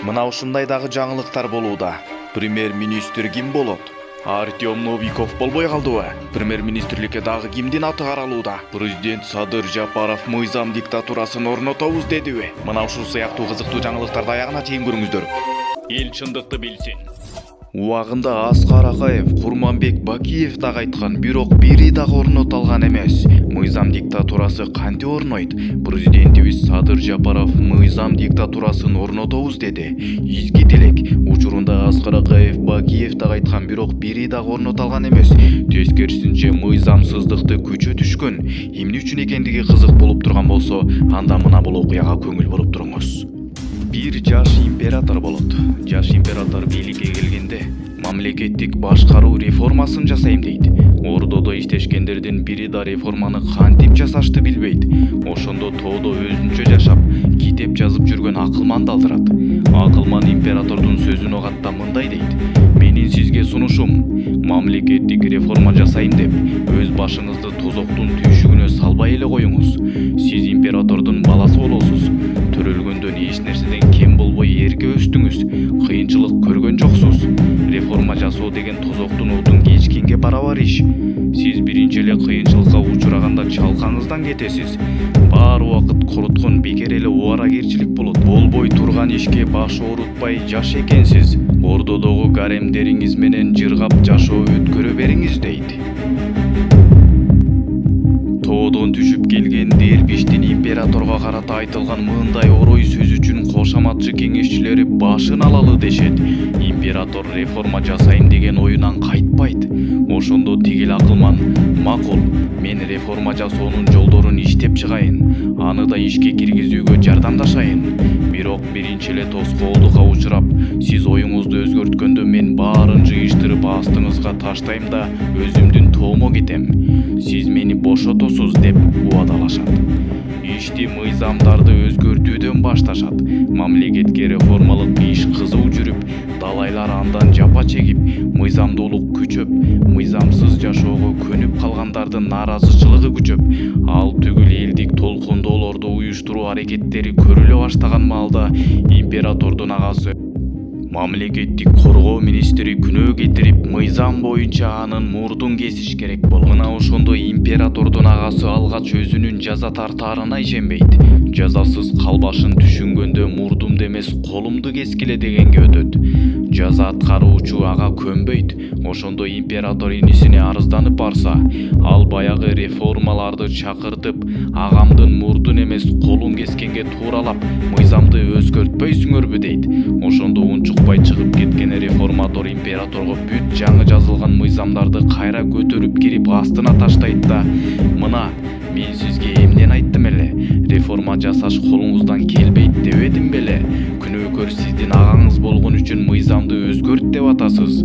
Мына ушундай дагы жаңылыктар болууда. Премьер-министр ким болот? Артем Новиков болбой калдыбы? Премьер-министрликке дагы кимдин аты каралууда? Президент Садыр Жапаров мыйзам диктатурасын орнотобуз дедиби? Мына ушул сыяктуу кызыктуу жаңылыктарды аягына чейин көрүңүздөр. Эл чындыкты билсин. Убагында Аскар Акаев, Курманбек Бакиев дагы айткан, бирок бири дагы орнотулган эмес. Мыйзам диктатурасы кантип орнойт? Президентибиз Садыр Жапаров мыйзам диктатурасын орнотобуз деди. Изги тилек. Учурунда Аскар Акаев, Бакиев дагы айткан, бирок бири дагы орнотулган эмес. Тескерисинче мыйзамсыздыкты күчө түшкөн. Эмне үчүн экендиги кызык болуп турган болсо, анда мына бул окуяга көңүл буруп туруңуз. Бир жаш император болот. Жаш император бийликке келгенде мамлекеттик башкаруу реформасын жасайм дейт. Ордодо иштешкендердин бири да реформаны кантип жасашты билбейт. Ошондо тоодо өзүнчө жашап, китеп жазып жүргөн акылманды алдырат. Акылман императордун сөзүн угатта мындай дейт: "Менин сизге сунушум, мамлекеттик реформа жасайм деп, өз башыңызды тозоктун түйшүгүнө салбай эле коюңуз. Сиз императордун баласы болосуз. Төрөлгөндөн эч нерседен кем болбой эрке өстүңүз. Кыйынчылык көргөн жоксуз. Реформа жасоо деген тозоктун отун кечкенге барабар иш. Сиз биринчи эле кыйынчылыкка учураганда чалкаңыздан кетесиз. Баары убакыт куруткон бекер эле убаракерчилик болот. Болбой турган ишке баш оорутпай жаш экенсиз. Ордодогу гаремдериңиз менен жыргап жашоо өткөрө бериңиз" дейт. Тоодон түшүп келген дербиштин императорго карата айтылган мындай орой сөз үчүн кошаматчы кеңешчилери башын алалы дешет. Император реформа жасайм деген оюнан кайтпайт. Ошондо тигил акылман: "Макул, мен реформа жасоонун жолдорун иштеп чыгайын, аны да ишке киргизүүгө жардамдашайын. Бирок биринчи эле тоскоолдукка учурап, сиз оюңузду өзгөрткөндө мен баарын жыйыштырып астыңызга таштайм да өзүмдүн тоомо кетем. Сиз мени бошотосуз" деп убадалашат. Ишти мыйзамдарды өзгөртүүдөн башташат. Мамлекетке реформалык иш кызуу жүрүп, далайлар андан жапа чегип, мыйзамдуулук күчөп, мыйзамсыз жашоого көнүп калгандардын нааразычылыгы күчөп, ал түгүл элдик толкундоолорду уюштуруу аракеттери көрүлө баштаган маалда императордун агасы мамлекеттик коргоо министри күнөө кетирип, мыйзам боюнча анын мурдун кесиш керек болот. Мына ошондо императордун агасы алгач өзүнүн жаза тартаарына ишенбейт. Жазасыз калбашын түшүнгөндө мурдумду эмес колумду кескиле дегенге өтөт. Жаза аткаруучу ага көнбөйт. Ошондо император инисине арызданып барса, ал баягы реформаларды чакыртып, агамдын мурдун эмес колун кескенге тууралап, мыйзамды өзгөртпөйсүңөрбү дейт. Ошондо унчукпай чыгып кеткен реформатор императорго бүт жаңы жазылган мыйзамдарды кайра көтөрүп кирип астына таштайт да: "Мына, мен сизге эмнени айттым эле? Реформа жасаш колуңуздан келбейт дебедим беле? Күнөөкөр сиздин агаңыз болгон үчүн мыйзамды өзгөрт деп атасыз.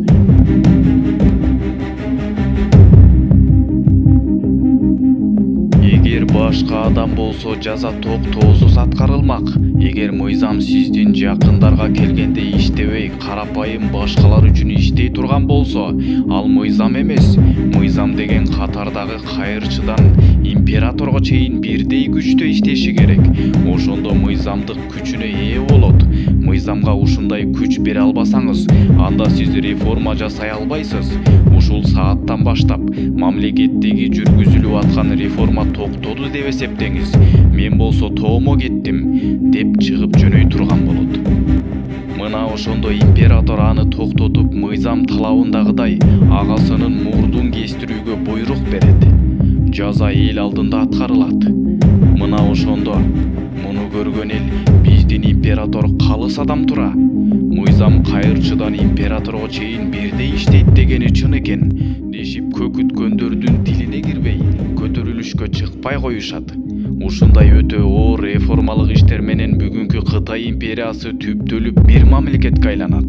Эгер башка адам болсо жаза токтоосуз аткарылмак. Эгер мыйзам сиздин жакындарга келгенде иштебей, карапайым башкалар үчүн иштей турган болсо, ал мыйзам эмес. Мыйзам деген катардагы кайырчыдан императорго чейин бирдей күчтө иштеши керек. Ошондо мыйзамдык күчүнө ээ болот. Мыйзамга ушундай күч бере албасаңыз, анда сиз реформа жасай албайсыз. Ушул сааттан баштап мамлекеттеги жүргүзүлүп аткан реформа токтоду деп эсептеңиз. Мен болсо тоомо кеттим" деп чыгып жөнөй турган болот. Мына ошондо император аны токтотуп, мыйзам талабындагыдай агасынын мурдун кестирүүгө буйрук берет. Жаза эл алдында аткарылат. Мына ошондо муну көргөн эл: "Биздин император калыс адам тура. Мыйзам кайырчыдан императорго чейин бирдей иштейт дегени чын экен" дешип, көкүткөндөрдүн тилине кирбей, көтөрүлүшкө чыкпай коюшат. Ушундай өтө оор реформалык иштер менен бүгүнкү Кытай империясы түптөлүп бир мамлекетке айланат.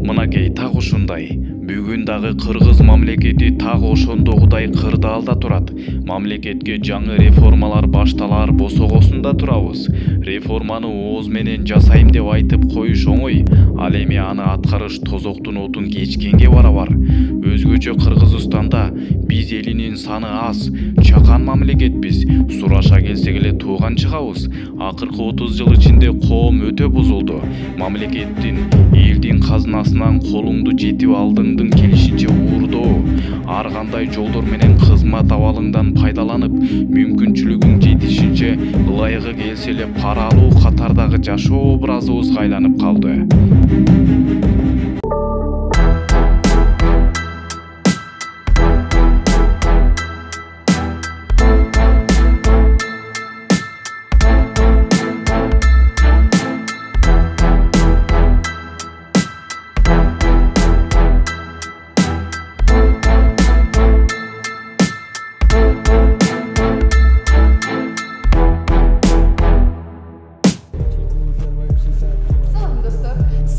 Мынакей так ушундай Бүгүн дагы Кыргыз мамлекети так ошондогудай кырдаалда турат. Мамлекетке жаңы реформалар башталар босогосунда турабыз. Реформаны ооз менен жасайм деп айтып коюш оңой. Ал эми аны аткарыш тозоктун отун кечкенге барабар. Өзгөчө Кыргызстанда биз элинин саны аз, чакан мамлекетпиз. Сураша келсек эле тууган чыгабыз. Акыркы 30 жыл ичинде коом өтө бузулду. Мамлекеттин, элдин казынасынан колуңду жетип алдыңдын келишинче уурдоо, ар кандай жолдор менен кызмат абалыңдан пайдаланып, мүмкүнчүлүгүң жетишинче ылайыгы келсе эле пара алуу катардагы жашоо образыбызга айланып калды.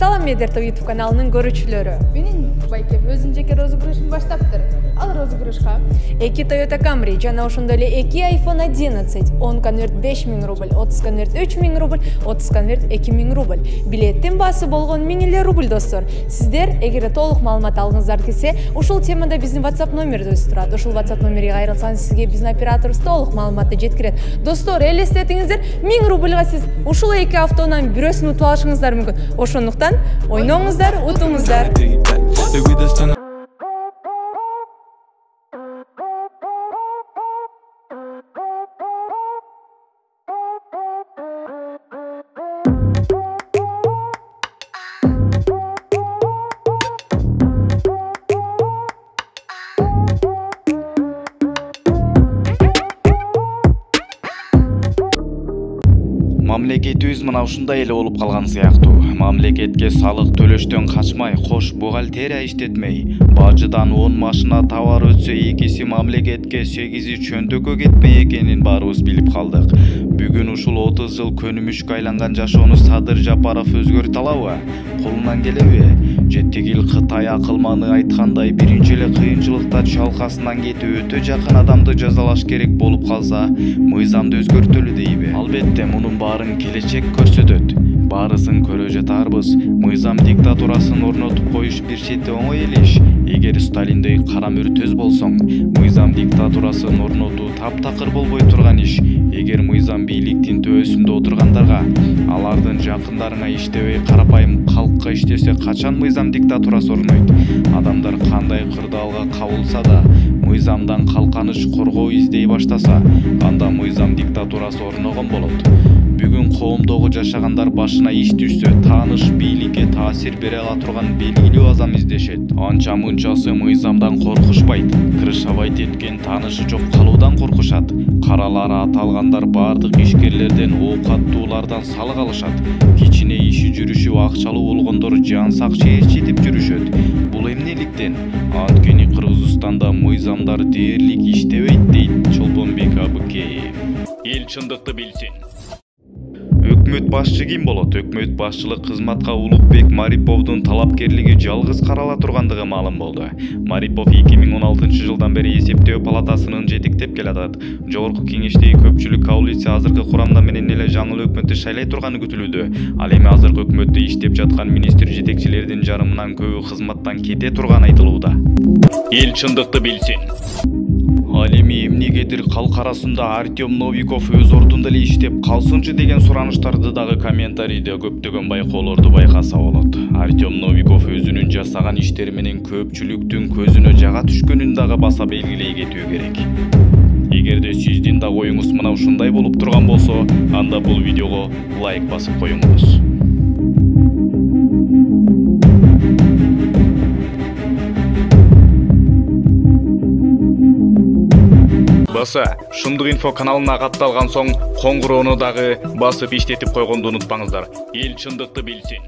Салам Медерто YouTube каналынын көрүүчүлөрү. Менин байкем өзүнүн жеке розыгрышын баштаптыр. Ал розыгрышка 2 Toyota Camry жана ошондой эле 2 iPhone 11, 10 конверт 5000 рубль, 30 конверт 3000 рубль, 30 конверт 2000 рубль. Билеттин баасы болгон 1000 рубль достор. Сиздер эгер толук маалымат алгыңыздар келсе, ушул темада биздин WhatsApp номерибиз турат. Ушул WhatsApp номерге кайрылсаңыз сизге биздин операторубуз толук маалыматты жеткирет. Достор, элестетиңиздер, 1000 рубльга сиз ушул 2 автонун бирөөсүн утуп алышыңыздар мүмкүн. Ошондуктан ойноңуздар, утуңуздар. Мамлекетибиз мына ушундай эле болуп калган сыяктуу. Мамлекетке салык төлөштөн качмай, кош бухгалтерия иштетмей, бажыдан 10 машина товар өтсө, 2си мамлекетке, 8и чөндөккө кетпей экенин баарыбыз билип калдык. Бүгүн ушул 30 жыл көнүмүшкө айланган жашоону Садыр Жапаров өзгөртө алабы? Колунан келеби? Же тигил Кытай акылманы айткандай биринчи эле кыйынчылыкта чалкасынан кетип өтө жакын адамды жазалаш керек болуп калса, мыйзамды өзгөртөлү дейби? Албетте, мунун баарын келечек көрсөтөт. Баарысын көрө жатарбыз. Мыйзам диктатурасын орнотуп коюш бир чети оңой эле иш. Эгер Сталиндей кара мүртөз болсоң, мыйзам диктатурасын орнотуу таптакыр болбой турган иш. Эгер мыйзам бийликтин төбөсүндө отургандарга, алардын жакындарына иштебей карапайым калкка иштесе, качан мыйзам диктатурасы орнойт? Адамдар кандай кырдаалга кабылса да, мыйзамдан калканыч коргоо издей баштаса, анда мыйзам диктатурасы орногон болот. Бүгүн коомдогу жашагандар башына иш түшсө, тааныш бийликке таасир бере ала турган белгилүү азам издешет. Анча мынчасы мыйзамдан коркушпайт. Крышабайт эткен таанышы жок калуудан коркушат. Каралары аталгандар бардык ишкерлерден, оокаттуулардан салык алышат. Кичине иши жүрүшүп акчалуу болгондор жансак чээрчитип жүрүшөт. Бул эмнеликтен? Анткени Кыргызстанда мыйзамдар дээрлик иштебейт, дейт Чолпонбек Абыкеев. Эл чындыкты билсин. Өкмөт башчы ким болот? Өкмөт башчылык кызматка Улукбек Мариповдун талапкерлиги жалгыз карала тургандыгы маалым болду. Марипов 2016 жылдан бери эсептөө палатасынын жетектеп келатат. Жогорку кеңештеги көпчүлүк коалиция азыркы курамда менен эле жаңы өкмөттү шайлай турганы күтүлүүдө. Ал эми азыркы өкмөттө иштеп жаткан министр жетекчилердин жарымынан көбү кызматтан кете турганы айтылууда. Эл чындыкты билсин. Ал эми эмнегедир калк арасында Артем Новиков өз ордунда эле иштеп калсынчы деген сураныштарды дагы комментарийде көптөгөн байкоолорду байкаса болот. Артем Новиков өзүнүн жасаган иштери менен көпчүлүктүн көзүнө жага түшкөнүн дагы баса белгилей кетүү керек. Эгерде сиздин да оюңуз мына ушундай болуп турган болсо, анда бул видеого лайк басып коюңуз. Баса, Шындык инфо каналына катталган соң, коңгуроону дагы басып иштетип койгонду унутпаңыздар. Эл чындыкты билсин.